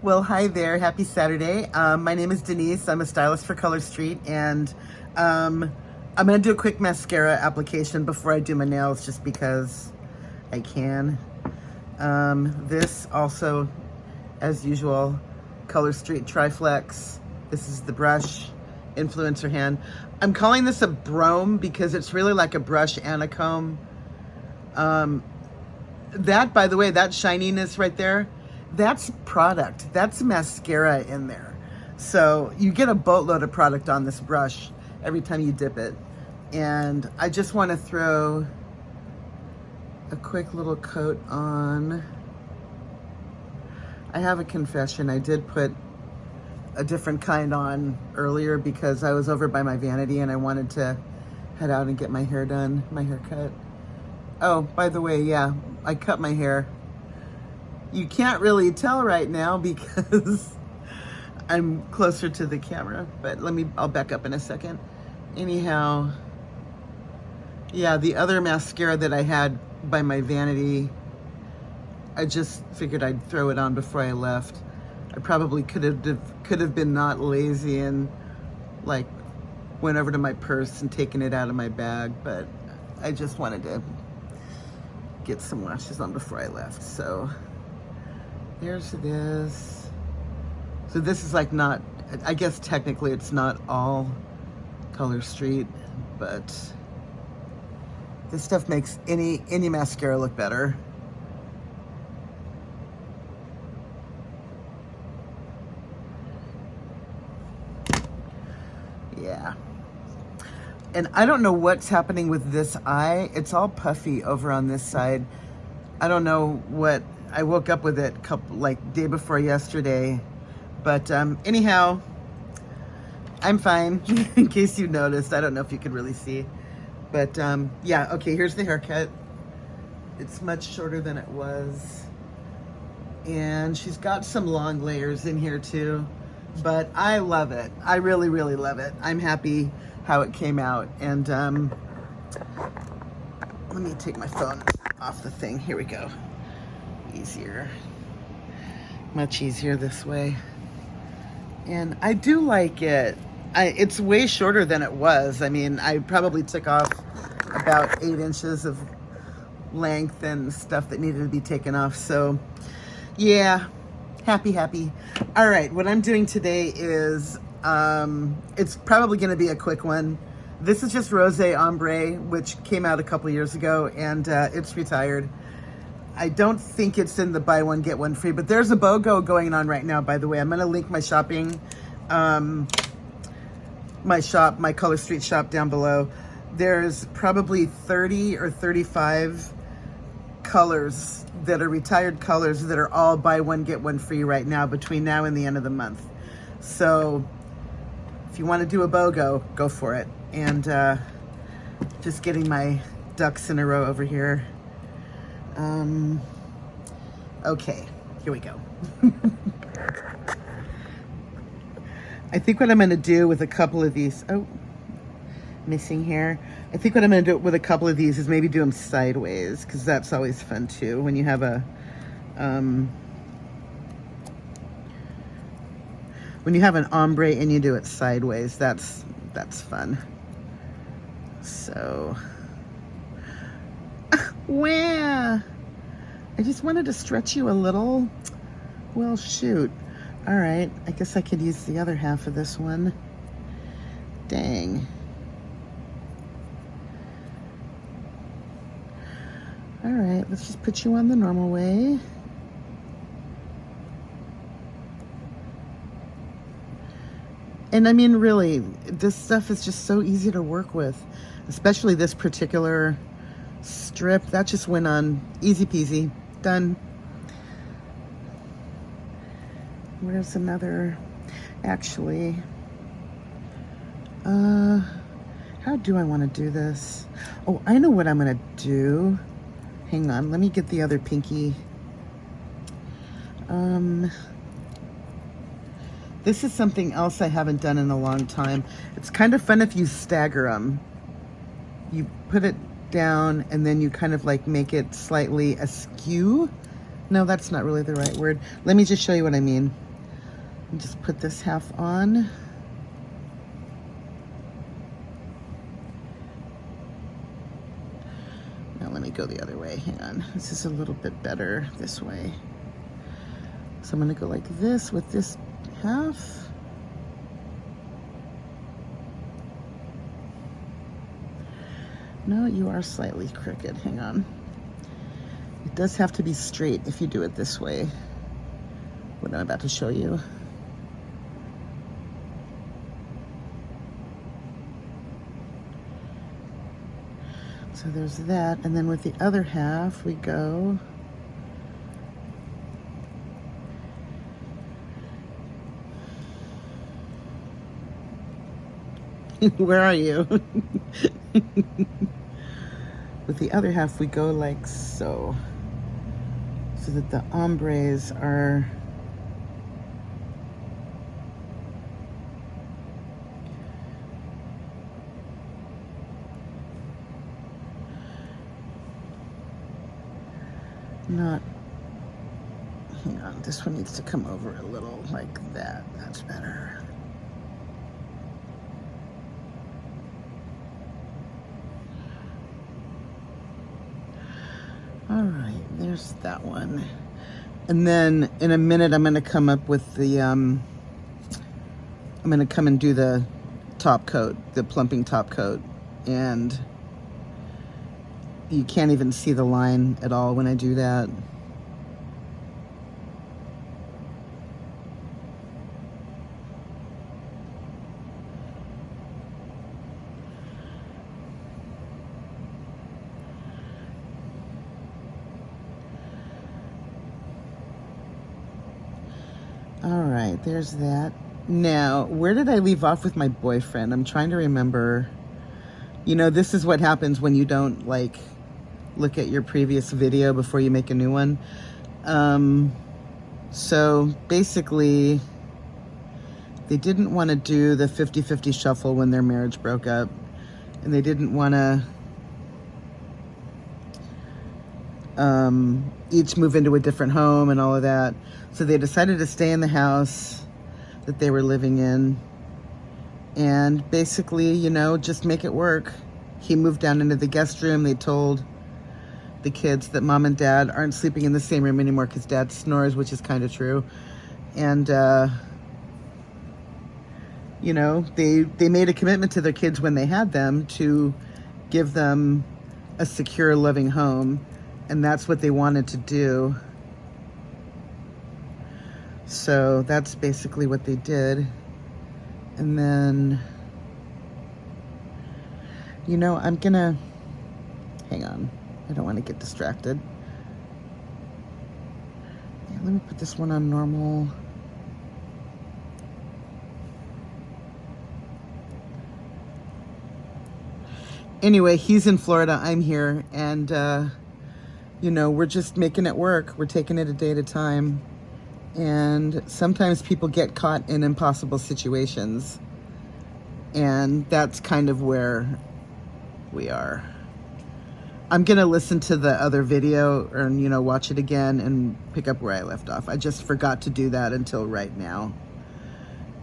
Well, hi there. Happy Saturday. My name is Denise. I'm a stylist for Color Street, and I'm going to do a quick mascara application before I do my nails just because I can. This also, as usual, Color Street Triflex. This is the brush, influencer hand. I'm calling this a brome because it's really like a brush and a comb. That, by the way, that shininess right there, that's product. That's mascara in there. So you get a boatload of product on this brush every time you dip it. And I just want to throw a quick little coat on. I have a confession. I did put a different kind on earlier because I was over by my vanity and I wanted to head out and get my hair done, my haircut. Oh, by the way, yeah, I cut my hair. You can't really tell right now because I'm closer to the camera, but I'll back up in a second. Anyhow, yeah, the other mascara that I had by my vanity, I just figured I'd throw it on before I left. I probably could have been not lazy and like went over to my purse and taken it out of my bag, but I just wanted to get some lashes on before I left. So there's this. So this is like not, I guess technically it's not all Color Street, but this stuff makes any mascara look better. Yeah. And I don't know what's happening with this eye. It's all puffy over on this side. I don't know what, I woke up with it day before yesterday. But anyhow, I'm fine, in case you noticed. I don't know if you could really see. But yeah, okay, here's the haircut. It's much shorter than it was. And she's got some long layers in here too. But I love it. I really, really love it. I'm happy how it came out. And let me take my phone off the thing. Here we go. Easier. Much easier this way. And I do like it. It's way shorter than it was. I mean, I probably took off about 8 inches of length and stuff that needed to be taken off. So yeah, happy. All right, what I'm doing today is, it's probably gonna be a quick one. This is just Rosé Ombré, which came out a couple years ago, and it's retired. I don't think it's in the buy one, get one free, but there's a BOGO going on right now, by the way. I'm gonna link my shopping, my Color Street shop down below. There's probably 30 or 35 colors that are retired colors that are all buy one, get one free right now between now and the end of the month. So if you want to do a BOGO, go for it. And just getting my ducks in a row over here. Okay, here we go. I think what I'm going to do with a couple of these, oh, missing here. I think what I'm going to do with a couple of these is maybe do them sideways, because that's always fun too. When you have a, when you have an ombre and you do it sideways, that's fun. So, wow. I just wanted to stretch you a little. Well, shoot. All right, I guess I could use the other half of this one. Dang. All right, let's just put you on the normal way. And I mean, really, this stuff is just so easy to work with, especially this particular strip. That just went on easy peasy, done. Where's another, actually, how do I want to do this? Oh, I know what I'm going to do. Hang on, let me get the other pinky. This is something else I haven't done in a long time. It's kind of fun if you stagger them. You put it down and then you kind of like make it slightly askew. No, that's not really the right word. Let me just show you what I mean. Just put this half on. Now let me go the other way. Hang on. This is a little bit better this way. So I'm going to go like this with this half. No, you are slightly crooked. Hang on. It does have to be straight if you do it this way. What I'm about to show you. So there's that, and then with the other half we go where are you? With the other half we go like so that the ombres are not, hang on, this one needs to come over a little like that. That's better. All right, there's that one. And then in a minute, I'm going to come up with the, I'm going to come and do the top coat, the plumping top coat. And you can't even see the line at all when I do that. All right, there's that. Now, where did I leave off with my boyfriend? I'm trying to remember. You know, this is what happens when you don't, like, look at your previous video before you make a new one. So, basically, they didn't want to do the 50-50 shuffle when their marriage broke up. And they didn't want to each move into a different home and all of that. So they decided to stay in the house that they were living in and basically, you know, just make it work. He moved down into the guest room. They told the kids that mom and dad aren't sleeping in the same room anymore because dad snores, which is kind of true. And, you know, they made a commitment to their kids when they had them to give them a secure, loving home. And that's what they wanted to do. So that's basically what they did. And then, you know, I'm gonna, hang on. I don't want to get distracted. Yeah, let me put this one on normal. Anyway, he's in Florida, I'm here, and you know, we're just making it work. We're taking it a day at a time. And sometimes people get caught in impossible situations. And that's kind of where we are. I'm going to listen to the other video and, you know, watch it again and pick up where I left off. I just forgot to do that until right now.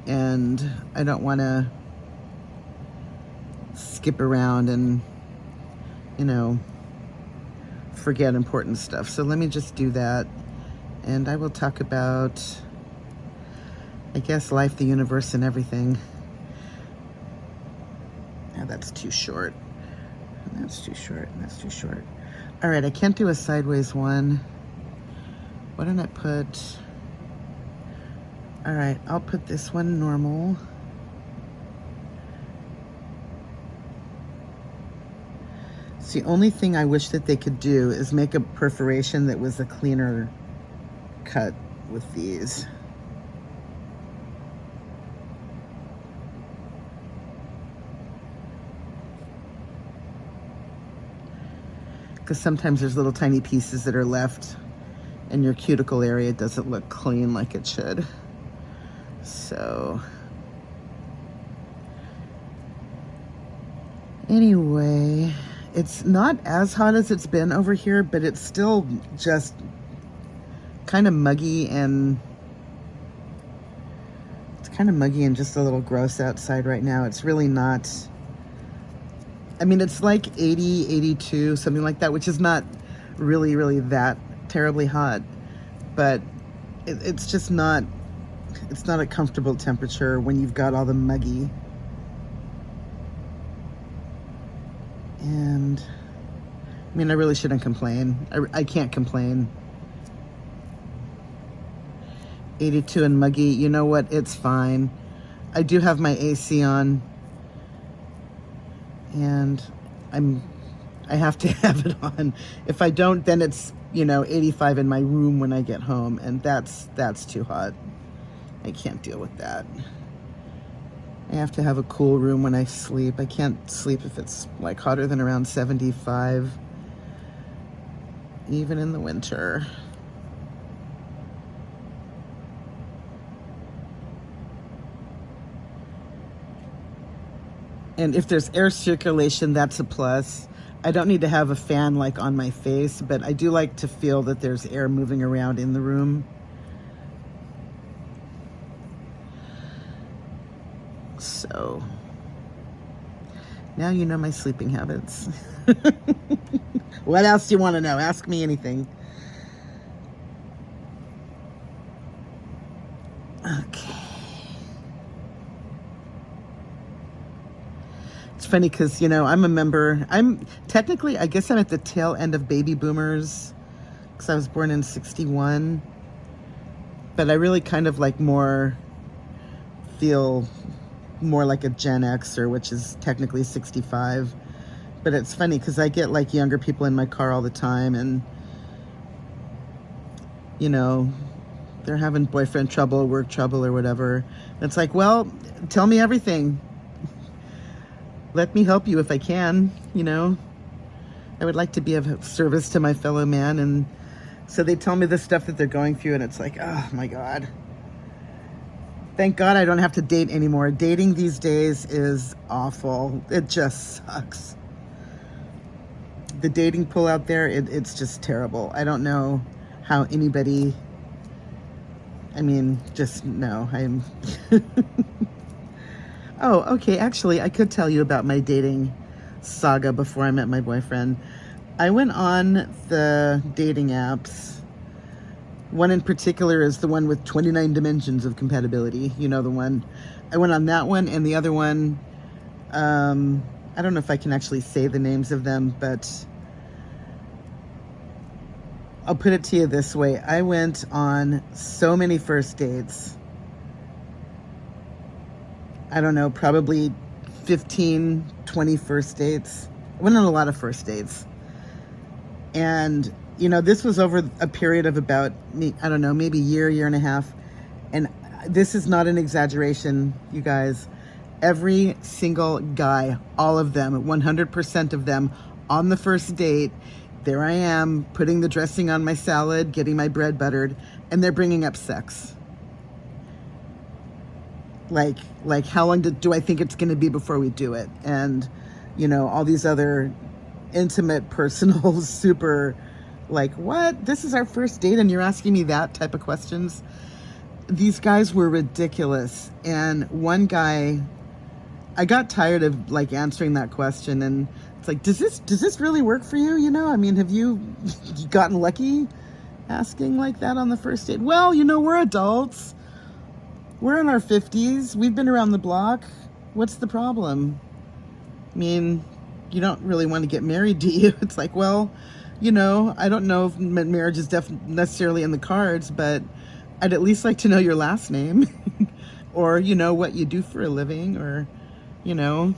And I don't want to skip around and, you know, forget important stuff. So let me just do that. And I will talk about, I guess, life, the universe, and everything. Now that's too short. And that's too short, and that's too short. All right, I can't do a sideways one. Why don't I put, all right, I'll put this one normal. It's the only thing I wish that they could do is make a perforation that was a cleaner cut with these. Because sometimes there's little tiny pieces that are left and your cuticle area doesn't look clean like it should. So anyway, it's not as hot as it's been over here, but it's still just kind of muggy and just a little gross outside right now. It's really not, I mean, it's like 80, 82, something like that, which is not really, really that terribly hot, but it's just not, it's not a comfortable temperature when you've got all the muggy. And I mean, I really shouldn't complain. I can't complain. 82 and muggy, you know what? It's fine. I do have my AC on, and I have to have it on. If I don't, then it's, you know, 85 in my room when I get home, and that's too hot. I can't deal with that. I have to have a cool room when I sleep. I can't sleep if it's like hotter than around 75, even in the winter. And if there's air circulation, that's a plus. I don't need to have a fan like on my face, but I do like to feel that there's air moving around in the room. So now you know my sleeping habits. What else do you want to know? Ask me anything. Okay. It's funny because, you know, I'm a member. I'm technically, I guess I'm at the tail end of baby boomers because I was born in 61. But I really kind of like feel more like a Gen Xer, which is technically 65. But it's funny because I get like younger people in my car all the time, and, you know, they're having boyfriend trouble, work trouble, or whatever. And it's like, well, tell me everything. Let me help you if I can, you know. I would like to be of service to my fellow man, and so they tell me the stuff that they're going through, and it's like, oh my God. Thank God I don't have to date anymore. Dating these days is awful. It just sucks. The dating pool out there, it's just terrible. I don't know how anybody, I mean, just no, I'm... Oh, okay, actually, I could tell you about my dating saga before I met my boyfriend. I went on the dating apps. One in particular is the one with 29 dimensions of compatibility. You know the one. I went on that one, and the other one, I don't know if I can actually say the names of them, but I'll put it to you this way. I went on so many first dates. I don't know, probably 15, 20 first dates. I went on a lot of first dates. And, you know, this was over a period of about, I don't know, maybe a year and a half. And this is not an exaggeration, you guys. Every single guy, all of them, 100% of them, on the first date, there I am, putting the dressing on my salad, getting my bread buttered, and they're bringing up sex. Like how long do I think it's going to be before we do it? And, you know, all these other intimate, personal, super, like, what? This is our first date and you're asking me that type of questions? These guys were ridiculous. And one guy, I got tired of like answering that question, and it's like, does this really work for you? You know, I mean, have you gotten lucky asking like that on the first date? Well, you know, we're adults. We're in our 50s. We've been around the block. What's the problem? I mean, you don't really want to get married, do you? It's like, well, you know, I don't know if marriage is necessarily in the cards, but I'd at least like to know your last name or, you know, what you do for a living, or, you know,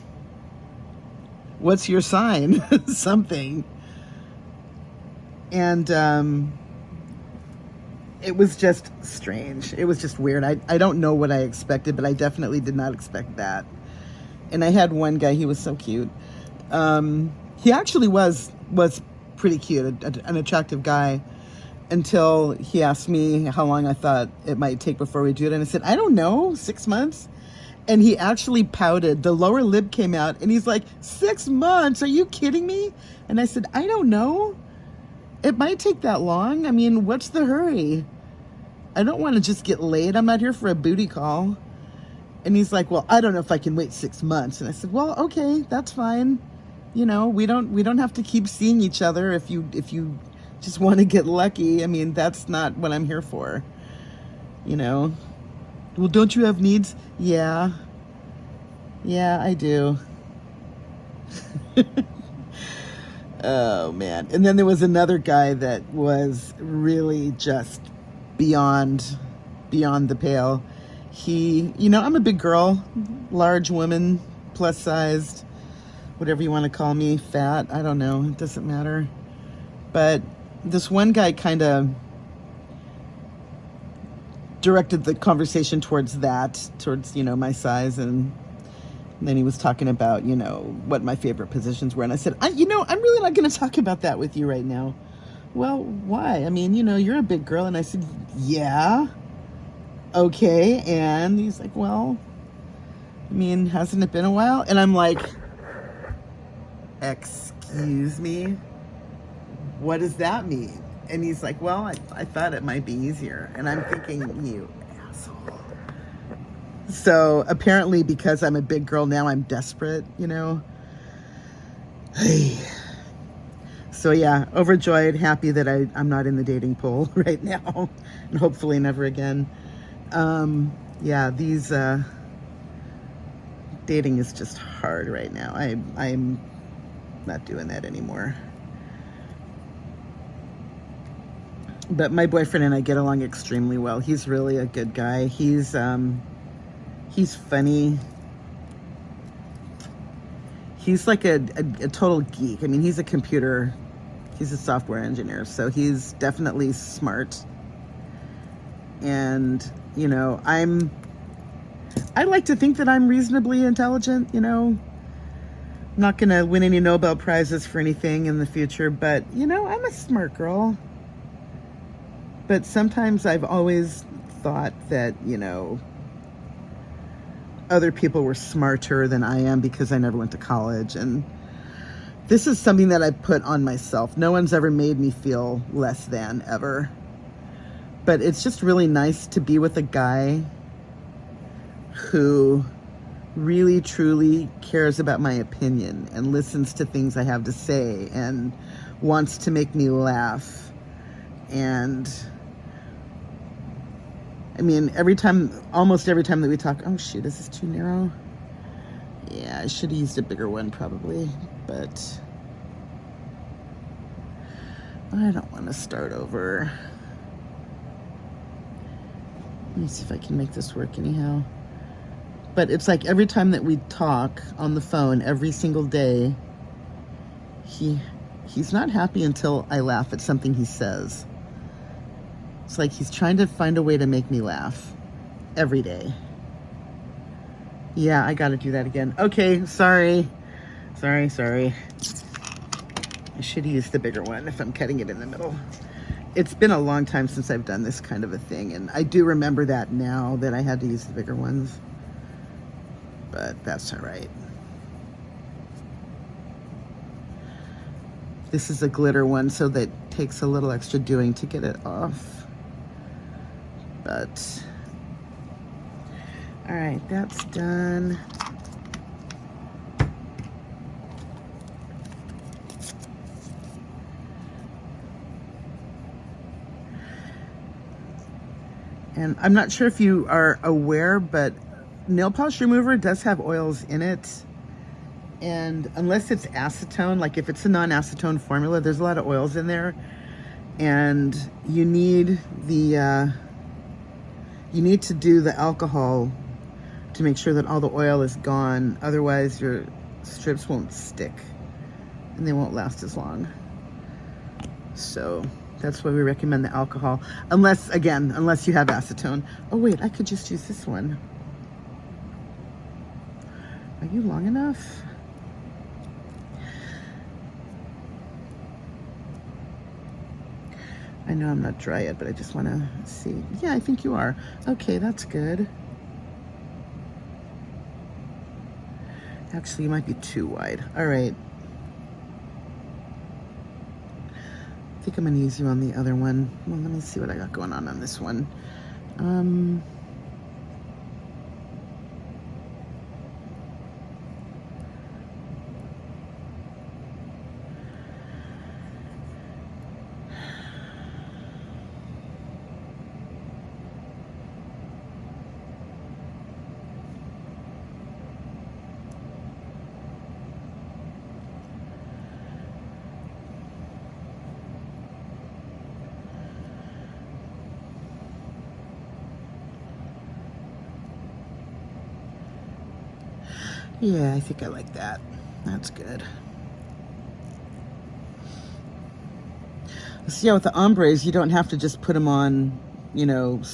what's your sign? Something. And, it was just strange. It was just weird. I don't know what I expected, but I definitely did not expect that. And I had one guy, he was so cute. He actually was pretty cute, an attractive guy, until he asked me how long I thought it might take before we do it. And I said, I don't know, 6 months. And he actually pouted. The lower lip came out, and he's like, 6 months? Are you kidding me? And I said, I don't know. It might take that long. I mean, what's the hurry? I don't want to just get laid. I'm not here for a booty call. And he's like, well, I don't know if I can wait 6 months. And I said, well, okay, that's fine. You know, we don't have to keep seeing each other if you just want to get lucky. I mean, that's not what I'm here for. You know. Well, don't you have needs? Yeah. Yeah, I do. Oh man. And then there was another guy that was really just beyond the pale. He, you know, I'm a big girl, large woman, plus sized, whatever you want to call me, fat, I don't know, it doesn't matter. But this one guy kind of directed the conversation towards, you know, my size, and then he was talking about, you know, what my favorite positions were. And I said, you know, I'm really not going to talk about that with you right now. Well, why? I mean, you know, you're a big girl. And I said, yeah. Okay. And he's like, well, I mean, hasn't it been a while? And I'm like, excuse me? What does that mean? And he's like, well, I thought it might be easier. And I'm thinking, you asshole. So apparently because I'm a big girl now, I'm desperate, you know? Hey. So yeah, overjoyed, happy that I'm not in the dating pool right now. And hopefully never again. Yeah, these dating is just hard right now. I'm not doing that anymore. But my boyfriend and I get along extremely well. He's really a good guy. He's funny. He's like a total geek. I mean, he's a software engineer, so he's definitely smart. And, you know, I like to think that I'm reasonably intelligent, you know. I'm not going to win any Nobel Prizes for anything in the future, but, you know, I'm a smart girl. But sometimes I've always thought that, you know, other people were smarter than I am because I never went to college. And this is something that I put on myself. No one's ever made me feel less than, ever. But it's just really nice to be with a guy who really, truly cares about my opinion and listens to things I have to say and wants to make me laugh. And I mean, almost every time that we talk, oh shoot, is this too narrow? Yeah, I should have used a bigger one probably, but I don't want to start over. Let me see if I can make this work anyhow. But it's like every time that we talk on the phone, every single day, he's not happy until I laugh at something he says. It's like he's trying to find a way to make me laugh every day. Yeah, I got to do that again. Okay, sorry. I should use the bigger one if I'm cutting it in the middle. It's been a long time since I've done this kind of a thing, and I do remember that now that I had to use the bigger ones. But that's all right. This is a glitter one, so that takes a little extra doing to get it off. But, all right, that's done. And I'm not sure if you are aware, but nail polish remover does have oils in it. And unless it's acetone, like if it's a non-acetone formula, there's a lot of oils in there. And you need to do the alcohol to make sure that all the oil is gone. Otherwise, your strips won't stick and they won't last as long. So that's why we recommend the alcohol. Unless you have acetone. Oh wait, I could just use this one. Are you long enough? I know I'm not dry yet, but I just want to see. Yeah, I think you are. Okay, that's good. Actually, you might be too wide. All right. I think I'm going to use you on the other one. Well, let me see what I got going on this one. Um, yeah, I think I like that. That's good. See, yeah, with the ombres, you don't have to just put them on, you know, the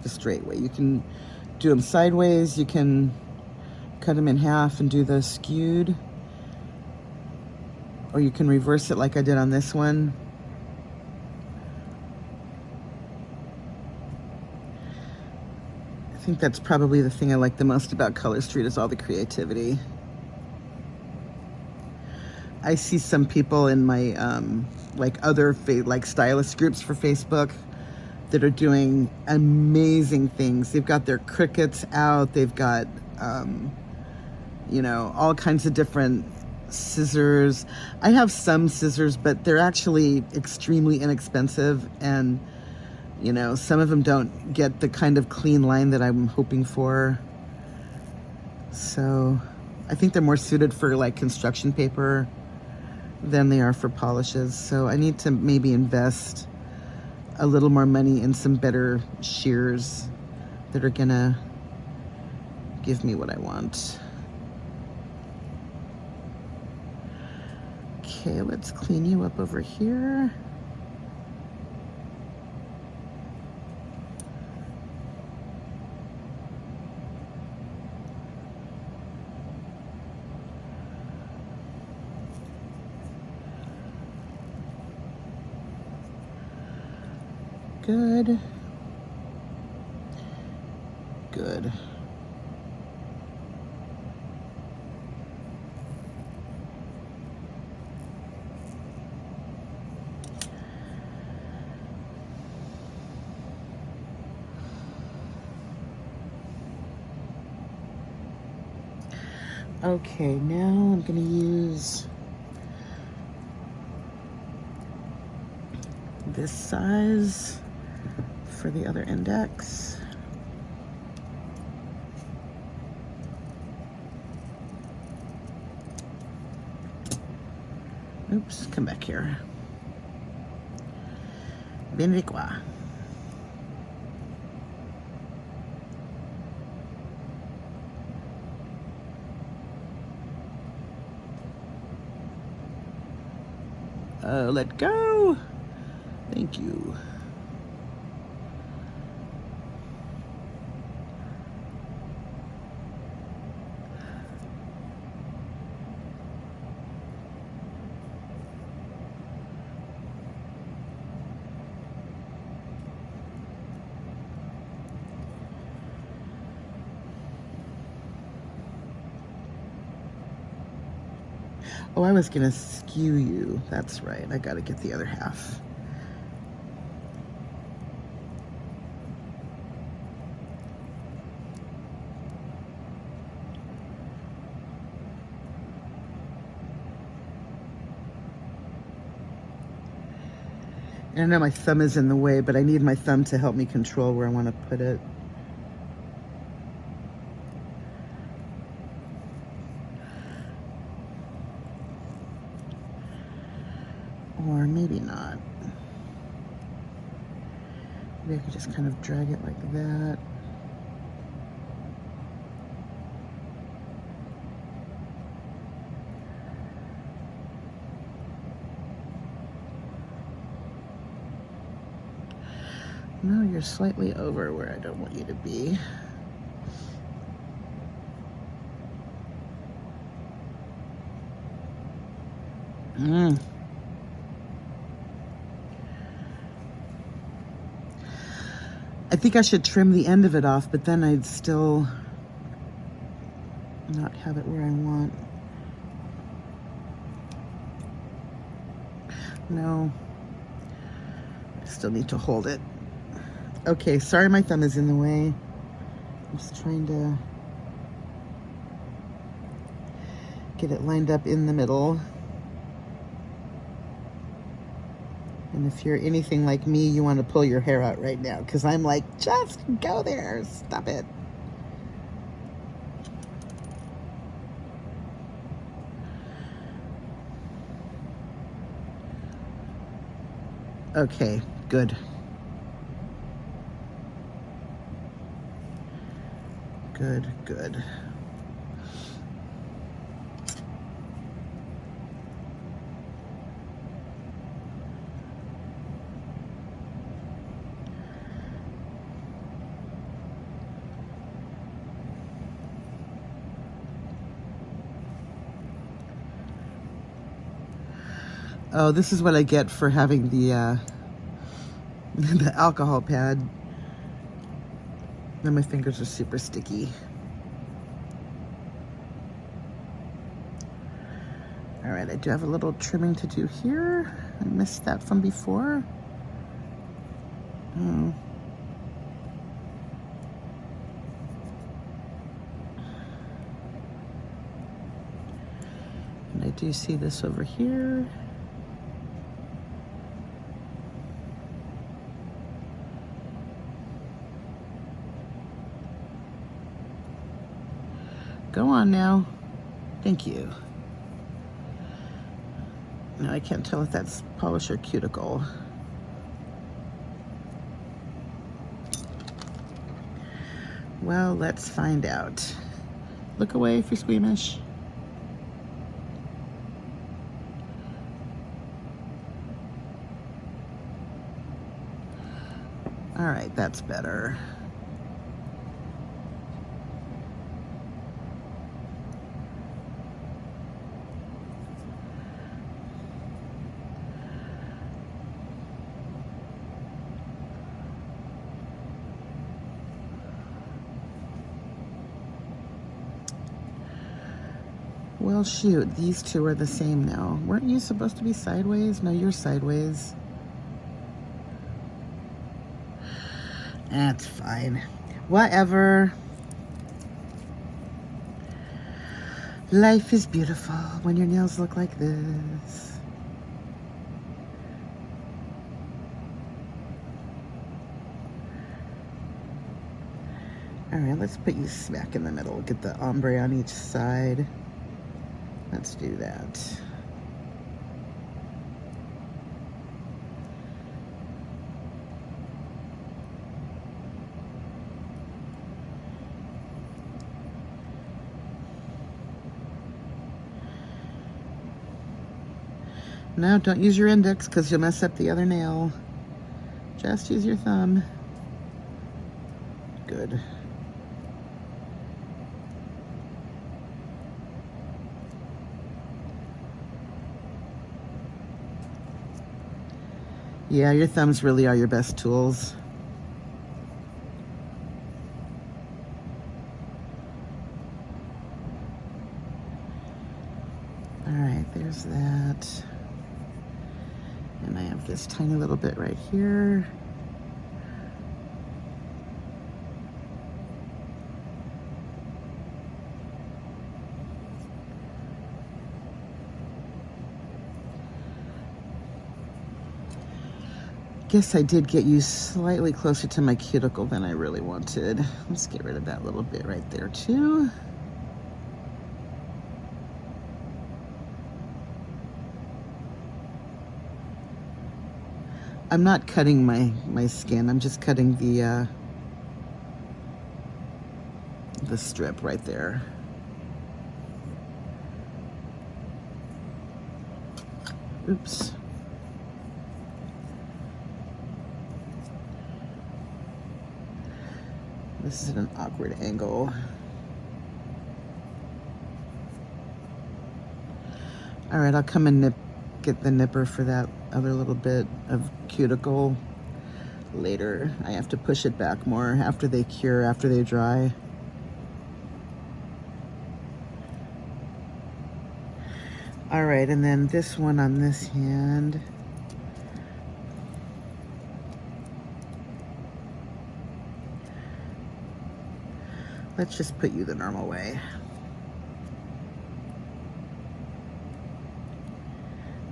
straight way. You can do them sideways. You can cut them in half and do the skewed. Or you can reverse it like I did on this one. I think that's probably the thing I like the most about Color Street is all the creativity. I see some people in my like other like stylist groups for Facebook that are doing amazing things. They've got their crickets out. They've got you know, all kinds of different scissors. I have some scissors, but they're actually extremely inexpensive, and you know, some of them don't get the kind of clean line that I'm hoping for. So I think they're more suited for like construction paper than they are for polishes. So I need to maybe invest a little more money in some better shears that are gonna give me what I want. Okay, let's clean you up over here. Good. Good. Okay, now I'm going to use this size for the other index. Oops, come back here. Vieni qua. Let go. Thank you. Oh, I was gonna skew you. That's right. I gotta get the other half. I know my thumb is in the way, but I need my thumb to help me control where I want to put it. Or maybe not. Maybe I could just kind of drag it like that. No, you're slightly over where I don't want you to be. I think I should trim the end of it off, but then I'd still not have it where I want. No, I still need to hold it Okay, sorry my thumb is in the way. I'm just trying to get it lined up in the middle. And if you're anything like me, you want to pull your hair out right now, because I'm like, just go there, stop it. Okay, good. Good, good. Oh, this is what I get for having the the alcohol pad. And my fingers are super sticky. All right, I do have a little trimming to do here. I missed that from before. Oh. And I do see this over here. Go on now. Thank you. No, I can't tell if that's polish or cuticle. Well, let's find out. Look away if you're squeamish. All right, that's better. Well, shoot, these two are the same now. Weren't you supposed to be sideways? No, you're sideways. That's fine. Whatever. Life is beautiful when your nails look like this. All right, let's put you smack in the middle. Get the ombre on each side. Let's do that. No, don't use your index because you'll mess up the other nail. Just use your thumb. Good. Yeah, your thumbs really are your best tools. All right, there's that. And I have this tiny little bit right here. Guess I did get you slightly closer to my cuticle than I really wanted. Let's get rid of that little bit right there too. I'm not cutting my skin. I'm just cutting the strip right there. Oops. This is at an awkward angle. All right, I'll come and get the nipper for that other little bit of cuticle later. I have to push it back more after they cure, after they dry. All right, and then this one on this hand. Let's just put you the normal way.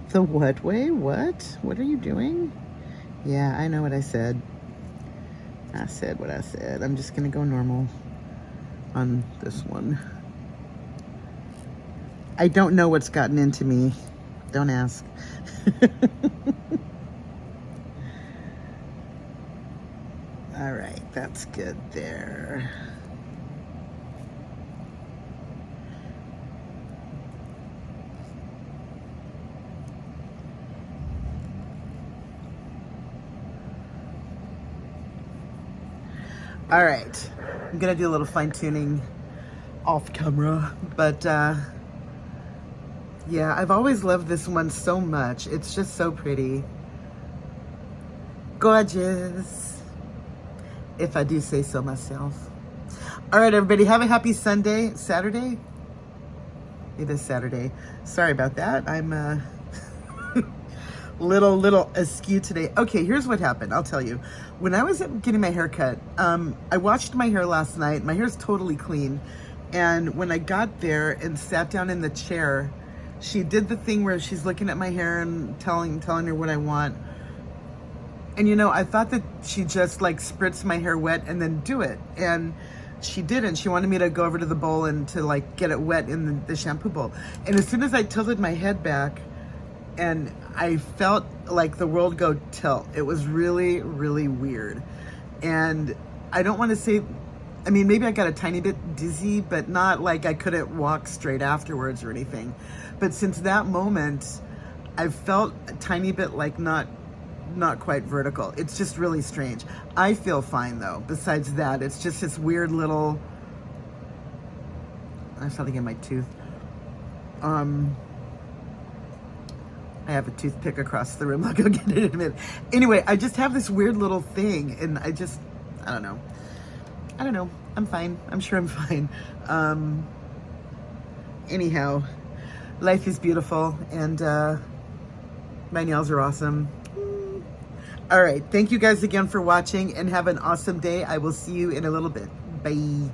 The what way? What? What are you doing? Yeah, I know what I said. I said what I said. I'm just gonna go normal on this one. I don't know what's gotten into me. Don't ask. All right, that's good there. All right, I'm gonna do a little fine tuning off camera, but yeah, I've always loved this one so much. It's just so pretty. Gorgeous, if I do say so myself. All right, everybody, have a happy Saturday. It is Saturday. Sorry about that. I'm little askew today. Okay, here's what happened. I'll tell you. When I was getting my hair cut, I washed my hair last night. My hair's totally clean. And when I got there and sat down in the chair, she did the thing where she's looking at my hair and telling her what I want. And you know, I thought that she just like spritz my hair wet and then do it. And she didn't. She wanted me to go over to the bowl and to like get it wet in the shampoo bowl. And as soon as I tilted my head back, and I felt like the world go tilt. It was really, really weird. And I don't want to say, I mean, maybe I got a tiny bit dizzy, but not like I couldn't walk straight afterwards or anything. But since that moment, I've felt a tiny bit like not quite vertical. It's just really strange. I feel fine though. Besides that, it's just this weird little, I have something in my tooth. I have a toothpick across the room. I'll go get it in a minute. Anyway, I just have this weird little thing, and I don't know. I'm fine. I'm sure I'm fine. Anyhow, life is beautiful, and my nails are awesome. All right. Thank you guys again for watching, and have an awesome day. I will see you in a little bit. Bye.